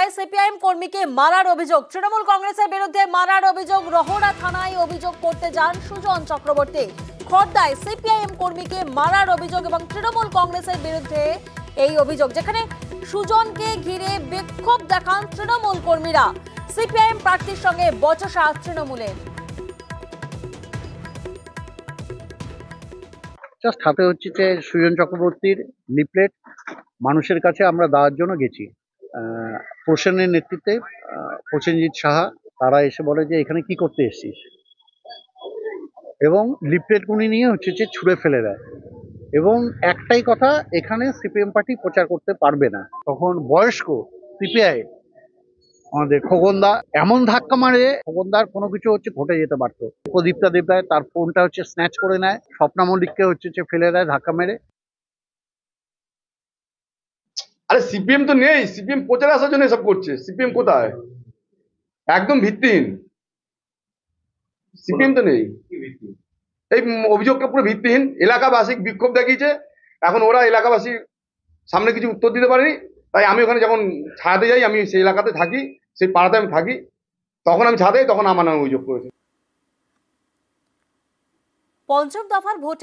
খড়দায় CPIM কর্মীকে মারার অভিযোগ, তৃণমূল কংগ্রেসের বিরুদ্ধে মারার অভিযোগ। রহড়া থানায় অভিযোগ করতে যান সুজন চক্রবর্তী। খড়দায় সিপিআইএম কর্মীকে মারার অভিযোগ এবং তৃণমূল কংগ্রেসের বিরুদ্ধে এই অভিযোগ, যেখানে সুজনকে ঘিরে বিক্ষোভ দেখান তৃণমূল কর্মীরা। সিপিআইএম প্রার্থীর সঙ্গে বচসা তৃণমূলের। জাস্ট হাতে হচ্ছে যে সুজন চক্রবর্তীর লিফলেট মানুষের কাছে আমরা দেওয়ার জন্য গেছি। প্রসেনের নেতৃত্বে প্রসেনজিৎ সাহা তারা এসে বলে যে এখানে কি করতে এসেছিস, এবং লিফলেটগুলি নিয়ে হচ্ছে যে ছুঁড়ে ফেলে দেয় এবং একটাই কথা, এখানে সিপিএম পার্টি প্রচার করতে পারবে না। তখন বয়স্ক সিপিআই আমাদের খোকনদা এমন ধাক্কা মারে, খোকনদার কোনো কিছু হচ্ছে ঘটে যেতে পারতো। প্রদীপ্তা দেবরায় তার ফোনটা হচ্ছে স্ন্যাচ করে নেয়, স্বপ্না মল্লিককে হচ্ছে যে ফেলে দেয় ধাক্কা মেরে। আরে সিপিএম তো নেই, সিপিএম প্রচারে আসার জন্য এসব করছে। সিপিএম কোথায়? একদম ভিত্তিহীন। সিপিএম তো নেই, এই অভিযোগটা পুরো ভিত্তিহীন। এলাকাবাসী বিক্ষোভ দেখিয়েছে, এখন ওরা এলাকাবাসীর সামনে কিছু উত্তর দিতে পারেনি। তাই আমি ওখানে যখন ছায়াতে যাই, আমি সেই এলাকাতে থাকি, সেই পাড়াতে আমি থাকি, তখন আমি ছাদে, তখন আমার নামে অভিযোগ করেছে। পঞ্চম দফার ভোট